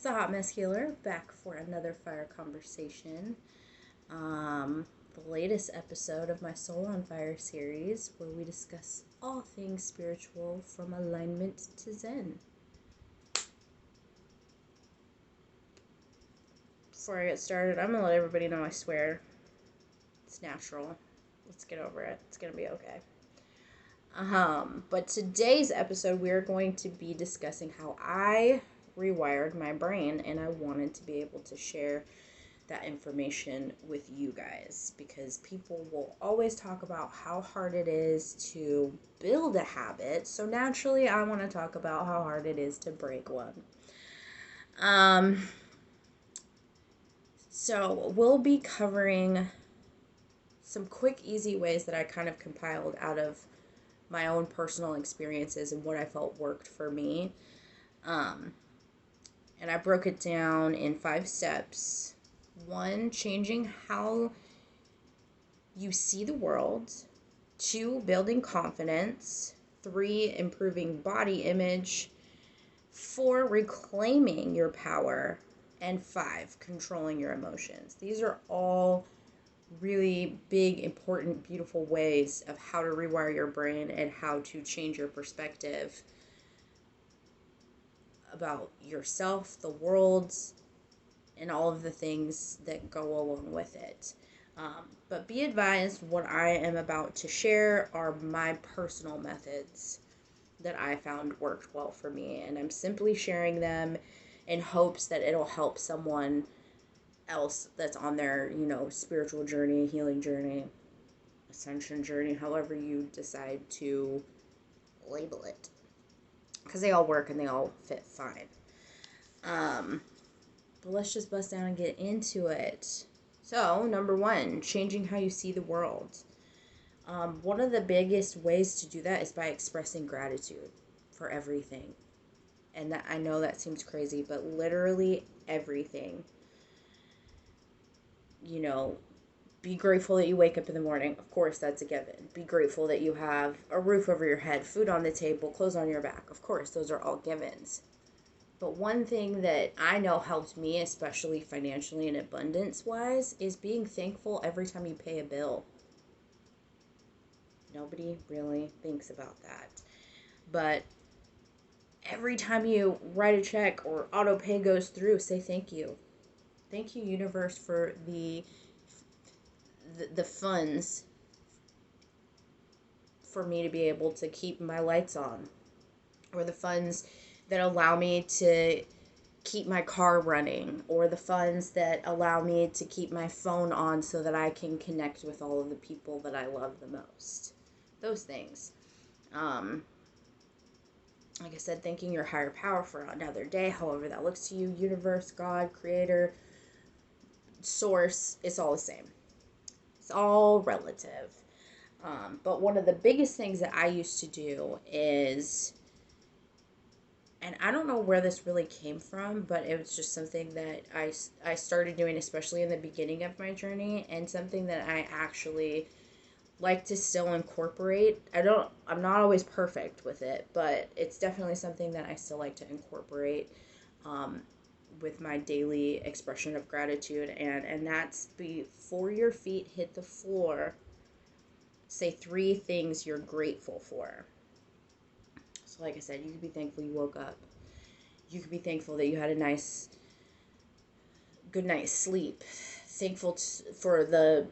It's the Hot Mess Healer, back for another fire conversation. The latest episode of my Soul on Fire series, where we discuss all things spiritual from alignment to Zen. Before I get started, I'm gonna let everybody know I swear. It's natural. Let's get over it. It's gonna be okay. But today's episode, we are going to be discussing how I rewired my brain, and I wanted to be able to share that information with you guys, because people will always talk about how hard it is to build a habit. So naturally, I want to talk about how hard it is to break one. So we'll be covering some quick, easy ways that I kind of compiled out of my own personal experiences and what I felt worked for me. And I broke it down in 5 steps. 1, changing how you see the world. 2, building confidence. 3, improving body image. 4, reclaiming your power. And 5, controlling your emotions. These are all really big, important, beautiful ways of how to rewire your brain and how to change your perspective about yourself, the world, and all of the things that go along with it. But be advised, what I am about to share are my personal methods that I found worked well for me, and I'm simply sharing them in hopes that it'll help someone else that's on their, spiritual journey, healing journey, ascension journey, however you decide to label it, because they all work and they all fit fine. But let's just bust down and get into it. So, number 1, changing how you see the world. One of the biggest ways to do that is by expressing gratitude for everything. And that, I know that seems crazy, but literally everything. Be grateful that you wake up in the morning. Of course, that's a given. Be grateful that you have a roof over your head, food on the table, clothes on your back. Of course, those are all givens. But one thing that I know helped me, especially financially and abundance-wise, is being thankful every time you pay a bill. Nobody really thinks about that. But every time you write a check or auto pay goes through, say thank you. Thank you, universe, for the funds for me to be able to keep my lights on, or the funds that allow me to keep my car running, or the funds that allow me to keep my phone on so that I can connect with all of the people that I love the most. Those things. Like I said, thanking your higher power for another day, however that looks to you, universe, God, creator, source, it's all the same. It's all relative. But one of the biggest things that I used to do is, and I don't know where this really came from, but it was just something that I started doing, especially in the beginning of my journey, and something that I actually like to still incorporate. I'm not always perfect with it, but it's definitely something that I still like to incorporate with my daily expression of gratitude, and that's before your feet hit the floor, say 3 things you're grateful for. So like I said, you could be thankful you woke up. You could be thankful that you had a good night's sleep. Thankful for the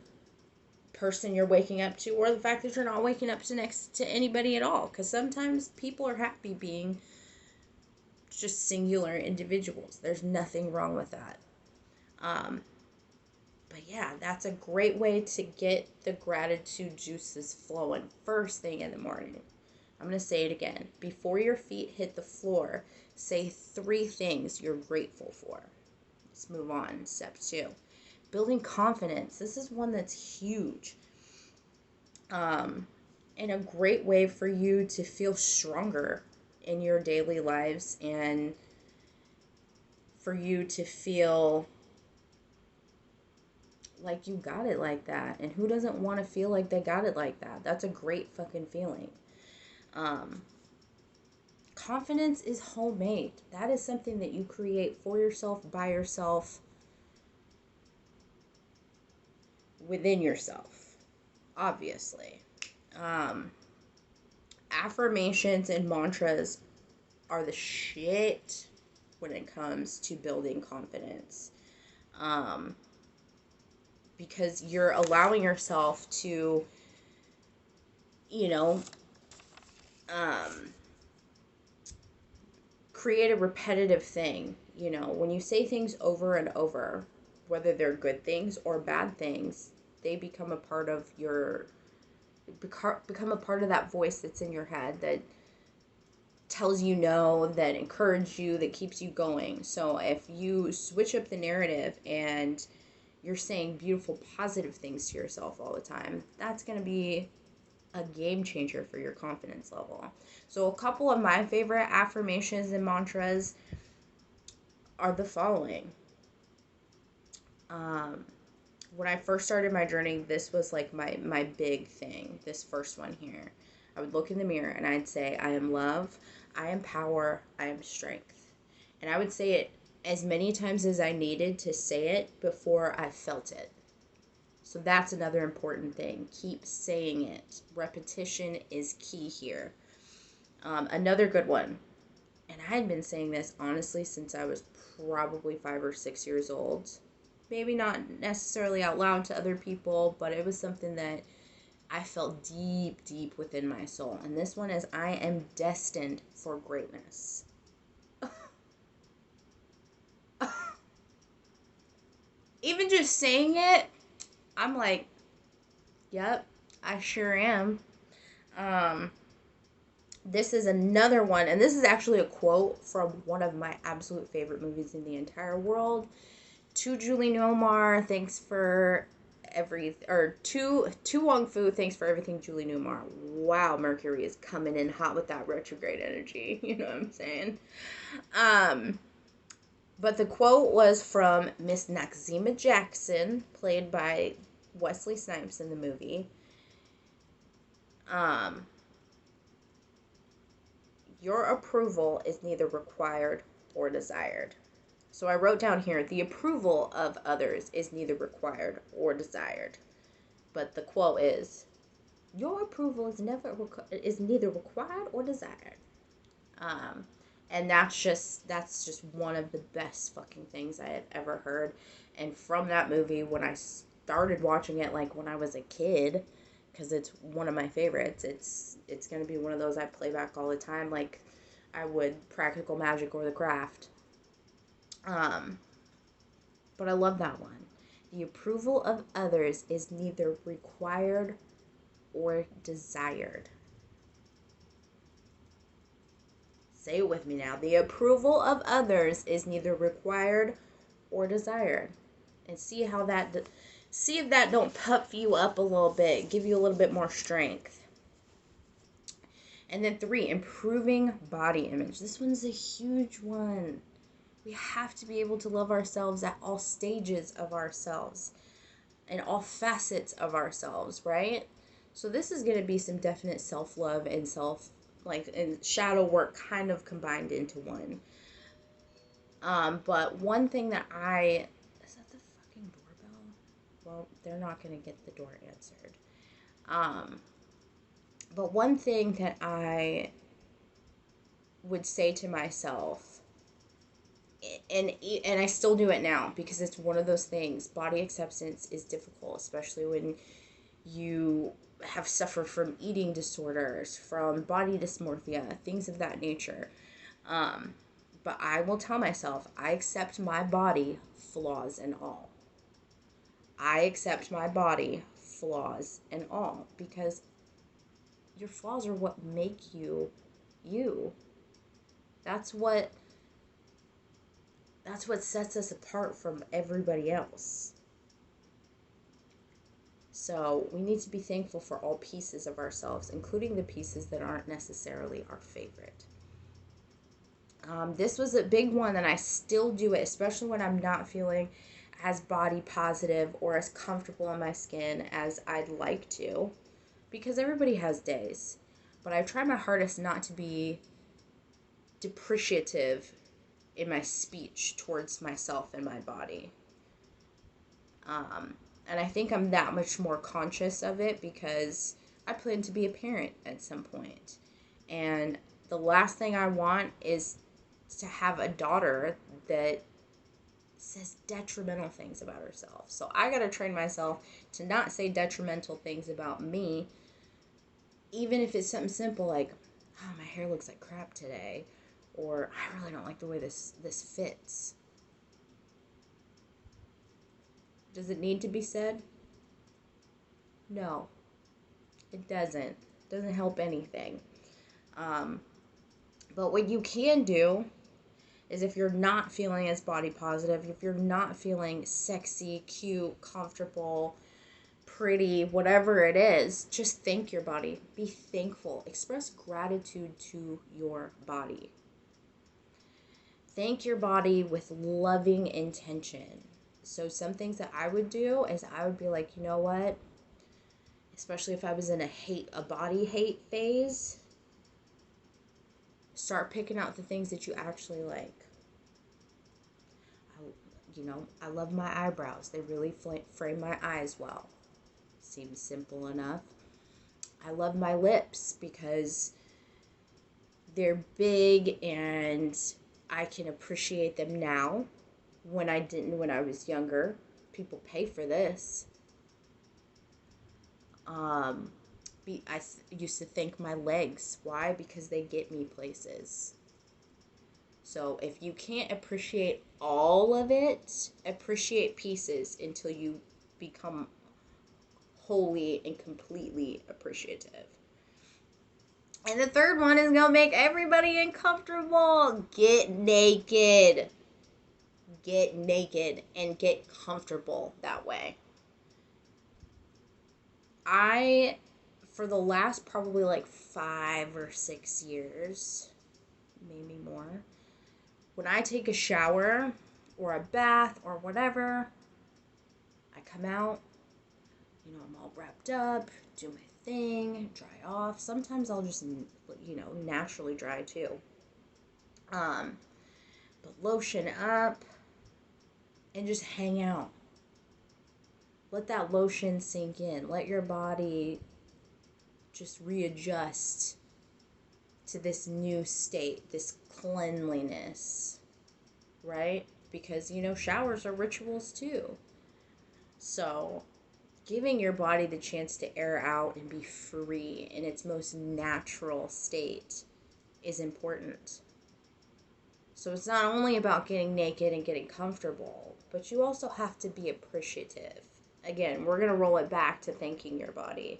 person you're waking up to, or the fact that you're not waking up next to anybody at all, because sometimes people are happy being just singular individuals. There's nothing wrong with that. But yeah, that's a great way to get the gratitude juices flowing first thing in the morning. I'm going to say it again. Before your feet hit the floor, say 3 things you're grateful for. Let's move on. Step 2. Building confidence. This is one that's huge. And a great way for you to feel stronger in your daily lives, and for you to feel like you got it like that. And who doesn't want to feel like they got it like that? That's a great fucking feeling. confidence is homemade. That is something that you create for yourself, by yourself, within yourself, obviously. Affirmations and mantras are the shit when it comes to building confidence. Because you're allowing yourself to, you know, create a repetitive thing. You know, when you say things over and over, whether they're good things or bad things, they become a part of your, become a part of that voice that's in your head that tells you no, that encourages you, that keeps you going. So if you switch up the narrative and you're saying beautiful, positive things to yourself all the time, that's going to be a game changer for your confidence level. So a couple of my favorite affirmations and mantras are the following. When I first started my journey, this was like my big thing, this first one here. I would look in the mirror and I'd say, I am love, I am power, I am strength. And I would say it as many times as I needed to say it before I felt it. So that's another important thing. Keep saying it. Repetition is key here. Another good one, and I had been saying this honestly since I was probably 5 or 6 years old. Maybe not necessarily out loud to other people, but it was something that I felt deep, deep within my soul. And this one is, I am destined for greatness. Even just saying it, I'm like, yep, I sure am. This is another one, and this is actually a quote from one of my absolute favorite movies in the entire world. To Julie Newmar, thanks for to Wong Fu, thanks for everything, Julie Newmar. Wow, Mercury is coming in hot with that retrograde energy. You know what I'm saying? But the quote was from Miss Maxima Jackson, played by Wesley Snipes in the movie. Your approval is neither required or desired. So I wrote down here, the approval of others is neither required or desired. But the quote is, your approval is neither required or desired. And that's just one of the best fucking things I have ever heard. And from that movie, when I started watching it, like when I was a kid, because it's one of my favorites, it's going to be one of those I play back all the time, like I would Practical Magic or The Craft. But I love that one. The approval of others is neither required or desired. Say it with me now. The approval of others is neither required or desired. And see if that don't puff you up a little bit, give you a little bit more strength. And then 3, improving body image. This one's a huge one. We have to be able to love ourselves at all stages of ourselves and all facets of ourselves, right? So this is going to be some definite self-love and and shadow work kind of combined into one. But one thing that is that the fucking doorbell? Well, they're not going to get the door answered. But one thing that I would say to myself, and I still do it now because it's one of those things, body acceptance is difficult, especially when you have suffered from eating disorders, from body dysmorphia, things of that nature. But I will tell myself, I accept my body, flaws and all. I accept my body, flaws and all, because your flaws are what make you you. That's what sets us apart from everybody else. So we need to be thankful for all pieces of ourselves, including the pieces that aren't necessarily our favorite. This was a big one, and I still do it, especially when I'm not feeling as body positive or as comfortable in my skin as I'd like to, because everybody has days. But I try my hardest not to be depreciative in my speech towards myself and my body. And I think I'm that much more conscious of it because I plan to be a parent at some point. And the last thing I want is to have a daughter that says detrimental things about herself. So I got to train myself to not say detrimental things about me, even if it's something simple like, oh, my hair looks like crap today, or I really don't like the way this fits. Does it need to be said? No, it doesn't. It doesn't help anything. But what you can do is, if you're not feeling as body positive, if you're not feeling sexy, cute, comfortable, pretty, whatever it is, just thank your body. Be thankful. Express gratitude to your body. Thank your body with loving intention. So some things that I would do is I would be like, you know what? Especially if I was in a body hate phase, start picking out the things that you actually like. I love my eyebrows. They really frame my eyes well. Seems simple enough. I love my lips because they're big and I can appreciate them now when I didn't when I was younger. People pay for this. I used to thank my legs. Why? Because they get me places. So if you can't appreciate all of it, appreciate pieces until you become wholly and completely appreciative. And the third one is going to make everybody uncomfortable. Get naked. Get naked and get comfortable that way. For the last probably like 5 or 6 years, maybe more, when I take a shower or a bath or whatever, I come out, I'm all wrapped up, do my thing, dry off. Sometimes I'll just, naturally dry too. But lotion up and just hang out. Let that lotion sink in. Let your body just readjust to this new state, this cleanliness, right? Because, showers are rituals too. So, giving your body the chance to air out and be free in its most natural state is important. So it's not only about getting naked and getting comfortable, but you also have to be appreciative. Again, we're going to roll it back to thanking your body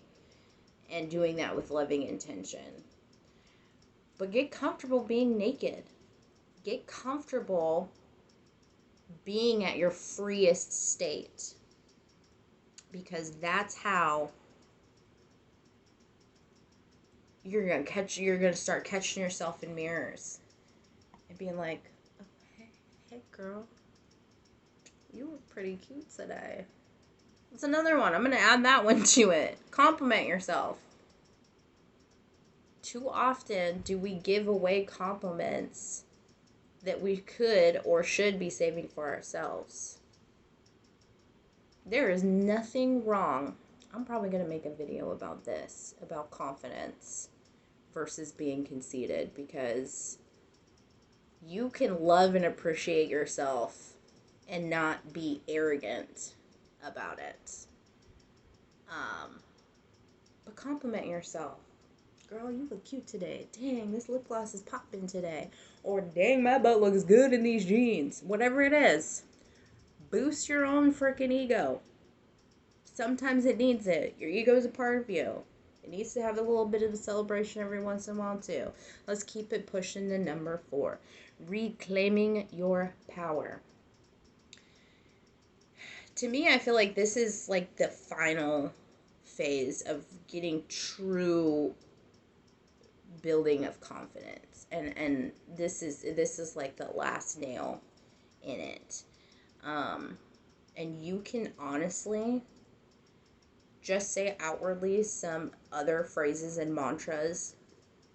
and doing that with loving intention. But get comfortable being naked. Get comfortable being at your freest state. Because that's how you're going to start catching yourself in mirrors and being like, oh, hey girl, you look pretty cute today. That's another one. I'm going to add that one to it. Compliment yourself. Too often do we give away compliments that we could or should be saving for ourselves. There is nothing wrong. I'm probably going to make a video about this, about confidence versus being conceited, because you can love and appreciate yourself and not be arrogant about it. But compliment yourself. Girl, you look cute today. Dang, this lip gloss is popping today. Or dang, my butt looks good in these jeans. Whatever it is. Boost your own freaking ego. Sometimes it needs it. Your ego is a part of you. It needs to have a little bit of a celebration every once in a while too. Let's keep it pushing to number 4. Reclaiming your power. To me, I feel like this is like the final phase of getting true building of confidence. And this is like the last nail in it. And you can honestly just say outwardly some other phrases and mantras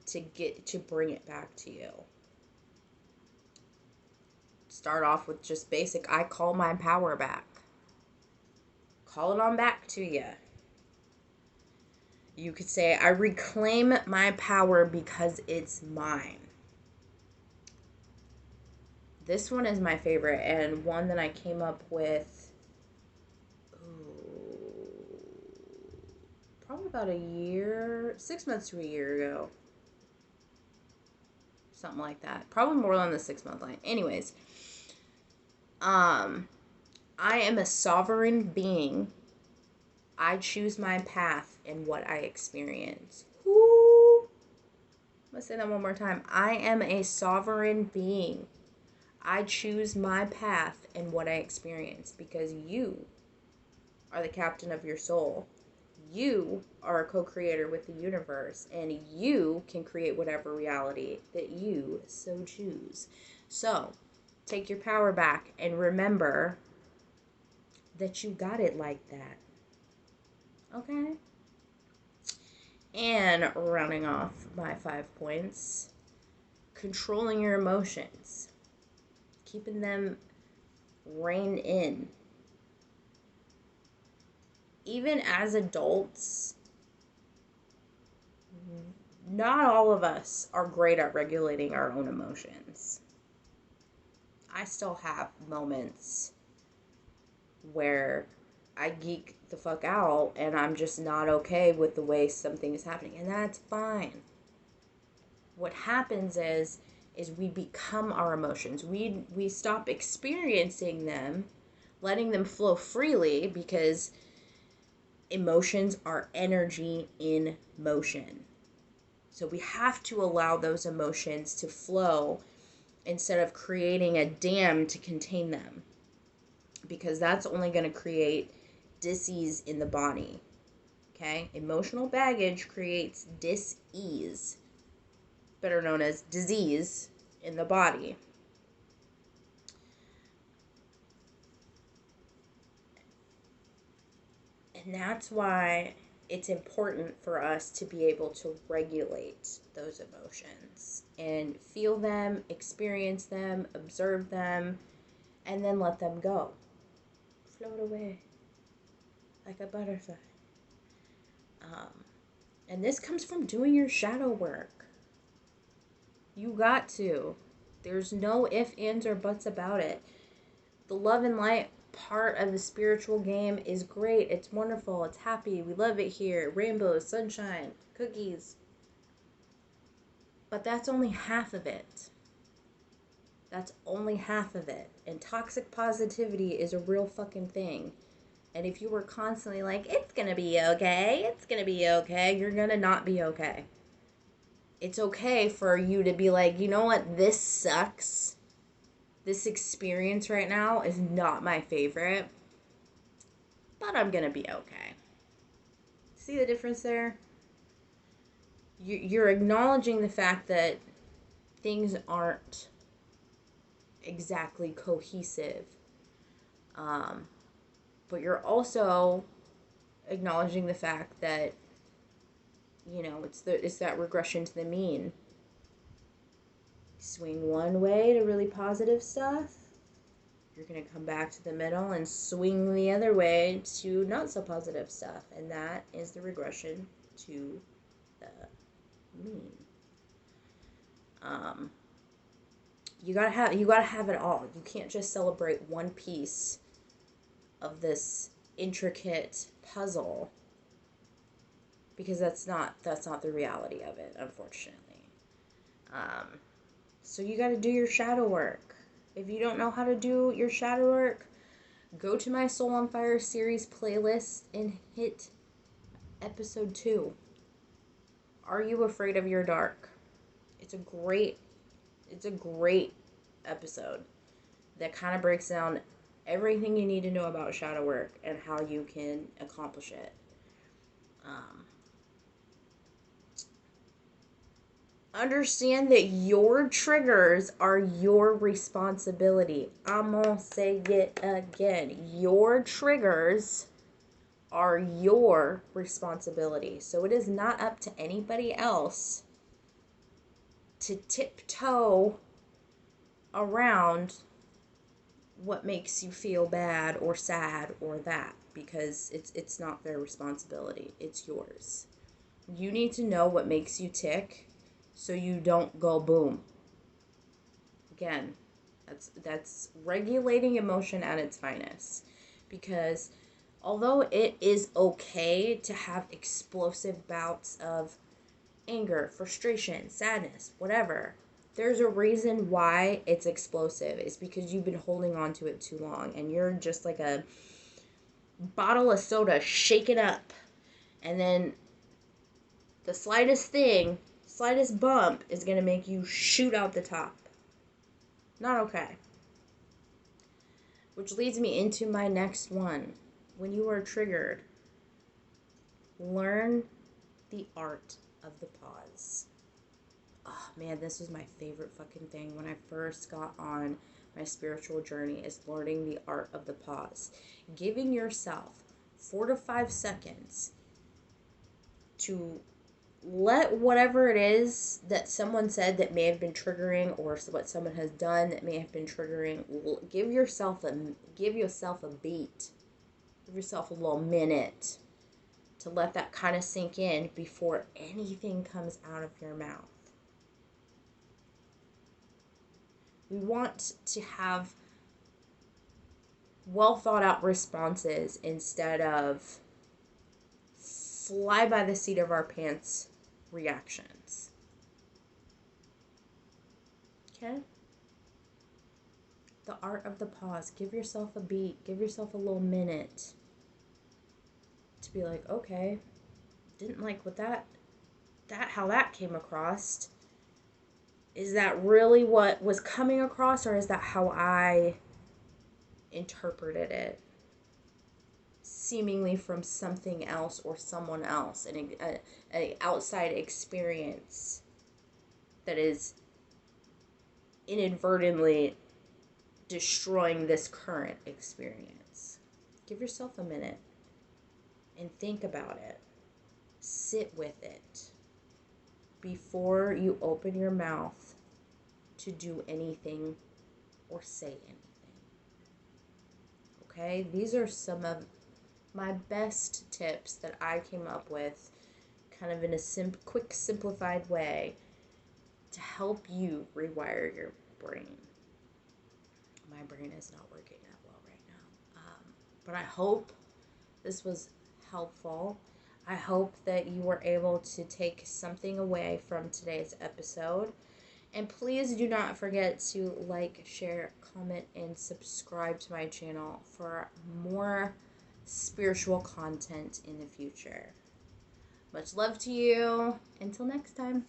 to bring it back to you. Start off with just basic, I call my power back. Call it on back to you. You could say, I reclaim my power because it's mine. This one is my favorite, and one that I came up with probably about 6 months to a year ago. Something like that. Probably more than the 6-month line. Anyways, I am a sovereign being. I choose my path and what I experience. Woo! I'm going to say that one more time. I am a sovereign being. I choose my path and what I experience because you are the captain of your soul. You are a co-creator with the universe, and you can create whatever reality that you so choose. So, take your power back and remember that you got it like that. Okay? And rounding off my 5 points, controlling your emotions. Keeping them reined in. Even as adults, not all of us are great at regulating our own emotions. I still have moments where I geek the fuck out and I'm just not okay with the way something is happening, and that's fine. What happens is we become our emotions. We stop experiencing them, letting them flow freely, because emotions are energy in motion. So we have to allow those emotions to flow instead of creating a dam to contain them, because that's only going to create dis-ease in the body. Okay? Emotional baggage creates dis-ease, better known as disease, in the body. And that's why it's important for us to be able to regulate those emotions and feel them, experience them, observe them, and then let them go. Float away like a butterfly. And this comes from doing your shadow work. You got to. There's no ifs, ands, or buts about it. The love and light part of the spiritual game is great. It's wonderful. It's happy. We love it here. Rainbows, sunshine, cookies. But that's only half of it. That's only half of it. And toxic positivity is a real fucking thing. And if you were constantly like, it's going to be okay, it's going to be okay, you're going to not be okay. It's okay for you to be like, you know what, this sucks. This experience right now is not my favorite, but I'm going to be okay. See the difference there? You're acknowledging the fact that things aren't exactly cohesive. But you're also acknowledging the fact that, you know, it's that regression to the mean. Swing one way to really positive stuff, you're going to come back to the middle and swing the other way to not so positive stuff. And that is the regression to the mean. You gotta have it all. You can't just celebrate one piece of this intricate puzzle, because that's not the reality of it, unfortunately. So you got to do your shadow work. If you don't know how to do your shadow work, go to my Soul on Fire series playlist and hit episode 2. Are you afraid of your dark? It's a great episode that kind of breaks down everything you need to know about shadow work and how you can accomplish it. Understand that your triggers are your responsibility. I'm gonna say it again. Your triggers are your responsibility. So it is not up to anybody else to tiptoe around what makes you feel bad or sad or that, because it's not their responsibility. It's yours. You need to know what makes you tick so you don't go boom. Again, that's regulating emotion at its finest. Because although it is okay to have explosive bouts of anger, frustration, sadness, whatever, there's a reason why it's explosive. It's because you've been holding on to it too long, and you're just like a bottle of soda shaken up, and then the slightest thing, slightest bump is going to make you shoot out the top. Not okay. Which leads me into my next one. When you are triggered, learn the art of the pause. Oh man, this was my favorite fucking thing when I first got on my spiritual journey, is learning the art of the pause. Giving yourself 4 to 5 seconds to let whatever it is that someone said that may have been triggering, or what someone has done that may have been triggering, give yourself a beat. Give yourself a little minute to let that kind of sink in before anything comes out of your mouth. We want to have well thought out responses instead of fly by the seat of our pants reactions. Okay? The art of the pause. Give yourself a beat. Give yourself a little minute to be like, okay, didn't like what how that came across. Is that really what was coming across, or is that how I interpreted it? Seemingly from something else or someone else, an outside experience that is inadvertently destroying this current experience. Give yourself a minute and think about it. Sit with it before you open your mouth to do anything or say anything. Okay? These are some of my best tips that I came up with, kind of in a quick, simplified way to help you rewire your brain. My brain is not working that well right now. But I hope this was helpful. I hope that you were able to take something away from today's episode. And please do not forget to like, share, comment, and subscribe to my channel for more spiritual content in the future. Much love to you. Until next time.